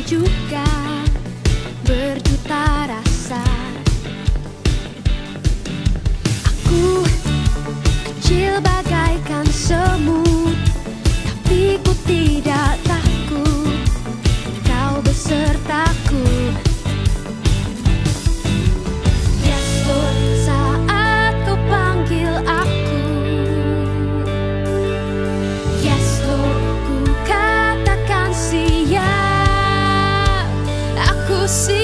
juga berjuta rasa. Aku kecil bagaikan semut, tapi ku tidak takut, kau besertaku. Yes Lord, saat kau panggil aku. Yes Lord, ku katakan siap, aku siap.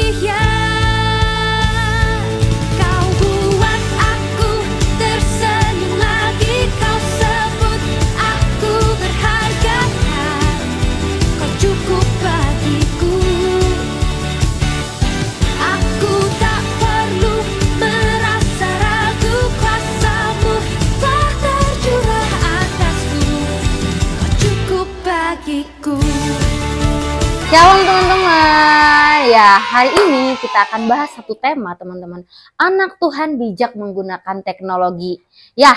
Kau buat aku tersenyum lagi, kau sebut aku berharga, kau cukup bagiku. Aku tak perlu merasa ragu, kuasa-Mu telah tercurah atasku, kau cukup bagiku. Shalom teman-teman. Ya, hari ini kita akan bahas satu tema teman-teman. Anak Tuhan bijak menggunakan teknologi. Ya,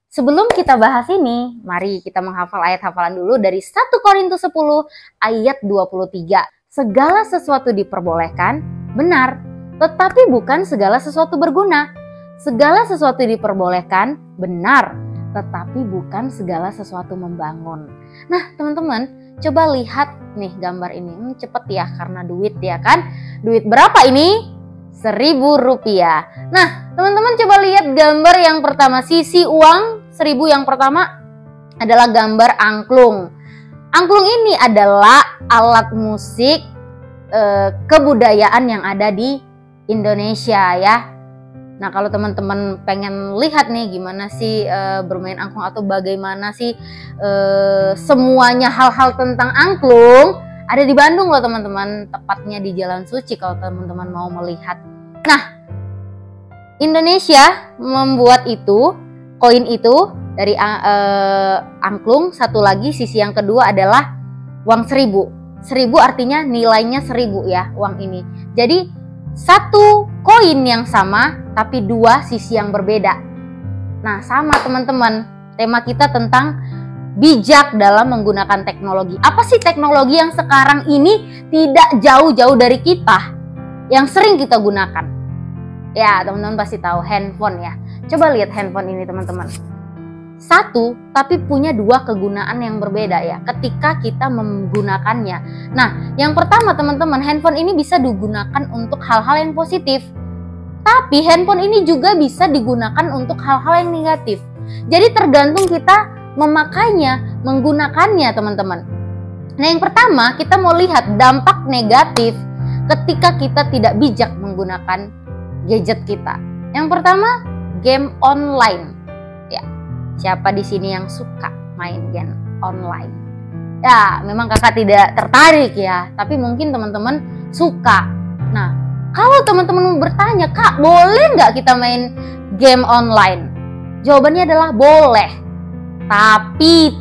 sebelum kita bahas ini, mari kita menghafal ayat hafalan dulu dari 1 Korintus 10 ayat 23. Segala sesuatu diperbolehkan, benar, tetapi bukan segala sesuatu berguna. Segala sesuatu diperbolehkan, benar, tetapi bukan segala sesuatu membangun. Nah, teman-teman, coba lihat nih gambar ini. Cepet ya karena duit ya kan. Duit berapa ini? 1.000 rupiah. Nah teman-teman coba lihat gambar yang pertama. Sisi uang 1.000 yang pertama adalah gambar angklung. Angklung ini adalah alat musik kebudayaan yang ada di Indonesia ya. Nah kalau teman-teman pengen lihat nih gimana sih bermain angklung atau bagaimana sih semuanya hal-hal tentang angklung, ada di Bandung loh teman-teman, tepatnya di Jalan Suci kalau teman-teman mau melihat. Nah Indonesia membuat itu, koin itu dari angklung. Satu lagi sisi yang kedua adalah uang 1.000. 1.000 artinya nilainya 1.000 ya uang ini. Jadi satu koin yang sama tapi dua sisi yang berbeda. Nah sama teman-teman, tema kita tentang bijak dalam menggunakan teknologi. Apa sih teknologi yang sekarang ini tidak jauh-jauh dari kita, yang sering kita gunakan? Ya teman-teman pasti tahu handphone ya. Coba lihat handphone ini teman-teman. Satu tapi punya dua kegunaan yang berbeda ya ketika kita menggunakannya. Nah yang pertama teman-teman, handphone ini bisa digunakan untuk hal-hal yang positif, tapi handphone ini juga bisa digunakan untuk hal-hal yang negatif. Jadi tergantung kita memakainya, menggunakannya teman-teman. Nah yang pertama kita mau lihat dampak negatif ketika kita tidak bijak menggunakan gadget kita. Yang pertama, game online. Ya, siapa di sini yang suka main game online? Ya, memang kakak tidak tertarik ya, tapi mungkin teman-teman suka. Nah, kalau teman-teman mau bertanya, Kak, boleh nggak kita main game online? Jawabannya adalah boleh. Tapi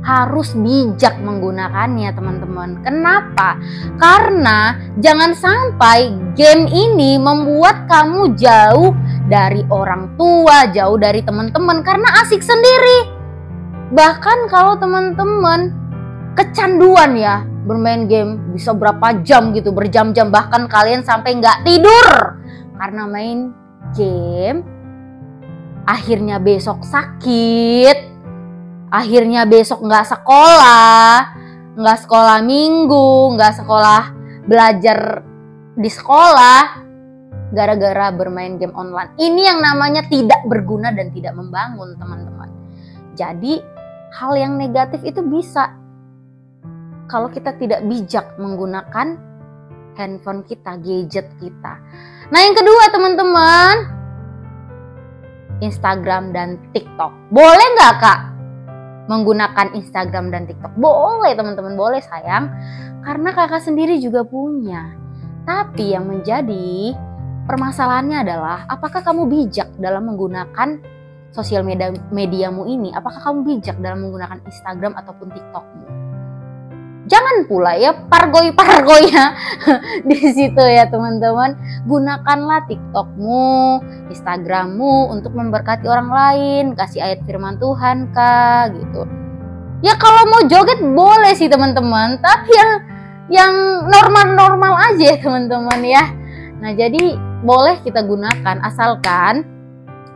harus bijak menggunakannya teman-teman. Kenapa? Karena jangan sampai game ini membuat kamu jauh dari orang tua, jauh dari teman-teman karena asik sendiri. Bahkan kalau teman-teman kecanduan ya bermain game bisa berapa jam gitu, berjam-jam, bahkan kalian sampai nggak tidur karena main game. Akhirnya besok sakit, akhirnya besok nggak sekolah minggu, nggak sekolah belajar di sekolah gara-gara bermain game online. Ini yang namanya tidak berguna dan tidak membangun teman-teman. Jadi hal yang negatif itu bisa kalau kita tidak bijak menggunakan handphone kita, gadget kita. Nah yang kedua teman-teman, Instagram dan TikTok. Boleh nggak Kak menggunakan Instagram dan TikTok? Boleh teman-teman, boleh sayang. Karena kakak sendiri juga punya. Tapi yang menjadi permasalahannya adalah apakah kamu bijak dalam menggunakan sosial mediamu ini? Apakah kamu bijak dalam menggunakan Instagram ataupun TikTokmu? Jangan pula ya pargoy-pargoynya di situ ya teman-teman. Gunakanlah TikTokmu, Instagrammu untuk memberkati orang lain, kasih ayat firman Tuhan kah gitu. Ya kalau mau joget boleh sih teman-teman, tapi yang normal-normal aja ya teman-teman ya. Nah jadi boleh kita gunakan, asalkan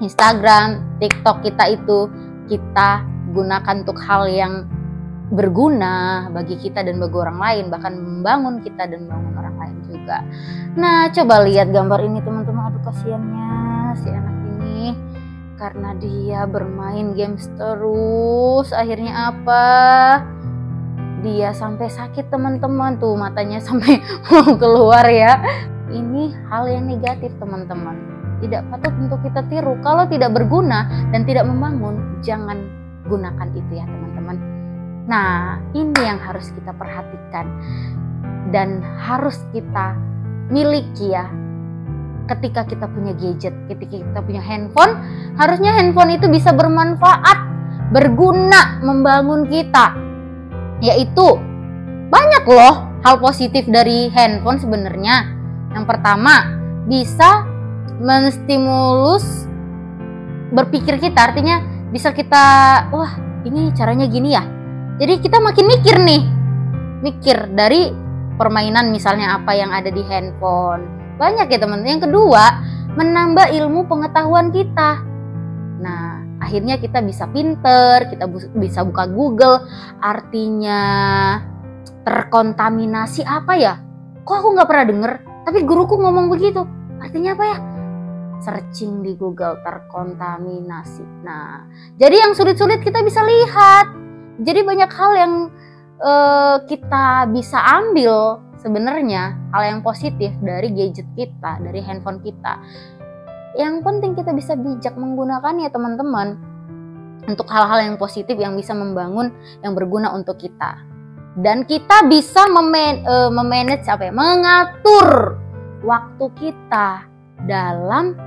Instagram, TikTok kita itu kita gunakan untuk hal yang berguna bagi kita dan bagi orang lain, bahkan membangun kita dan membangun orang lain juga. Nah coba lihat gambar ini teman-teman, aduh kasihannya si anak ini, karena dia bermain games terus, akhirnya apa? Dia sampai sakit teman-teman, tuh matanya sampai mau keluar ya. Ini hal yang negatif teman-teman, tidak patut untuk kita tiru. Kalau tidak berguna dan tidak membangun, jangan gunakan itu ya teman-teman. Nah ini yang harus kita perhatikan dan harus kita miliki ya. Ketika kita punya gadget, ketika kita punya handphone, harusnya handphone itu bisa bermanfaat, berguna, membangun kita. Yaitu banyak loh hal positif dari handphone sebenarnya. Yang pertama, bisa menstimulus berpikir kita, artinya bisa kita, wah ini caranya gini ya. Jadi kita makin mikir nih, mikir dari permainan misalnya apa yang ada di handphone. Banyak ya teman-teman. Yang kedua, menambah ilmu pengetahuan kita. Nah, akhirnya kita bisa pinter, kita bisa buka Google, artinya terkontaminasi apa ya? Kok aku nggak pernah denger, tapi guruku ngomong begitu. Artinya apa ya? Searching di Google, terkontaminasi. Nah, jadi yang sulit-sulit kita bisa lihat. Jadi banyak hal yang kita bisa ambil sebenarnya, hal yang positif dari gadget kita, dari handphone kita. Yang penting kita bisa bijak menggunakannya teman-teman, untuk hal-hal yang positif yang bisa membangun, yang berguna untuk kita. Dan kita bisa memanage mengatur waktu kita dalam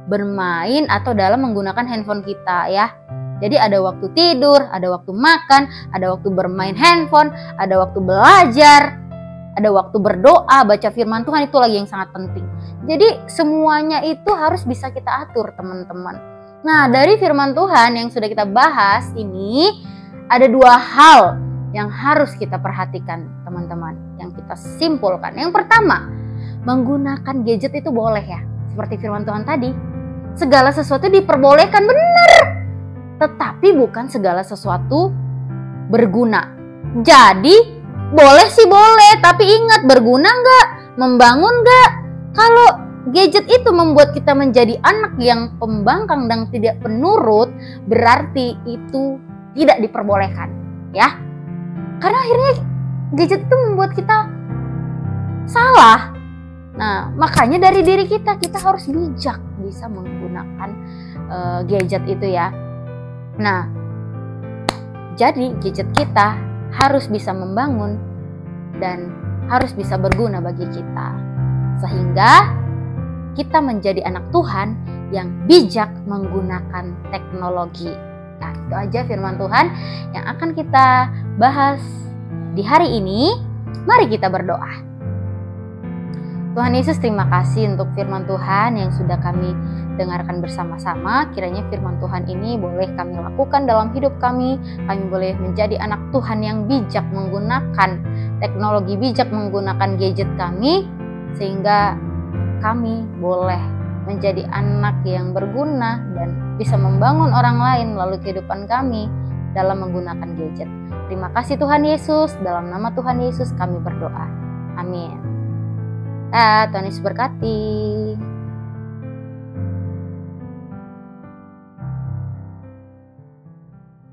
bermain atau dalam menggunakan handphone kita ya. Jadi ada waktu tidur, ada waktu makan, ada waktu bermain handphone, ada waktu belajar, ada waktu berdoa, baca firman Tuhan, itu lagi yang sangat penting. Jadi semuanya itu harus bisa kita atur teman-teman. Nah dari firman Tuhan yang sudah kita bahas ini, ada dua hal yang harus kita perhatikan teman-teman, yang kita simpulkan. Yang pertama, menggunakan gadget itu boleh ya, seperti firman Tuhan tadi. Segala sesuatu diperbolehkan, benar, tetapi bukan segala sesuatu berguna. Jadi boleh sih boleh, tapi ingat, berguna nggak? Membangun nggak? Kalau gadget itu membuat kita menjadi anak yang pembangkang dan tidak penurut, berarti itu tidak diperbolehkan ya. Karena akhirnya gadget itu membuat kita salah. Nah makanya dari diri kita harus bijak bisa menggunakan gadget itu ya. Nah jadi gadget kita harus bisa membangun dan harus bisa berguna bagi kita, sehingga kita menjadi anak Tuhan yang bijak menggunakan teknologi. Nah, itu aja firman Tuhan yang akan kita bahas di hari ini. Mari kita berdoa. Tuhan Yesus, terima kasih untuk firman Tuhan yang sudah kami dengarkan bersama-sama. Kiranya firman Tuhan ini boleh kami lakukan dalam hidup kami. Kami boleh menjadi anak Tuhan yang bijak menggunakan teknologi, bijak menggunakan gadget kami, sehingga kami boleh menjadi anak yang berguna dan bisa membangun orang lain melalui kehidupan kami dalam menggunakan gadget. Terima kasih Tuhan Yesus, dalam nama Tuhan Yesus kami berdoa. Amin. Tuhan Yesus berkati.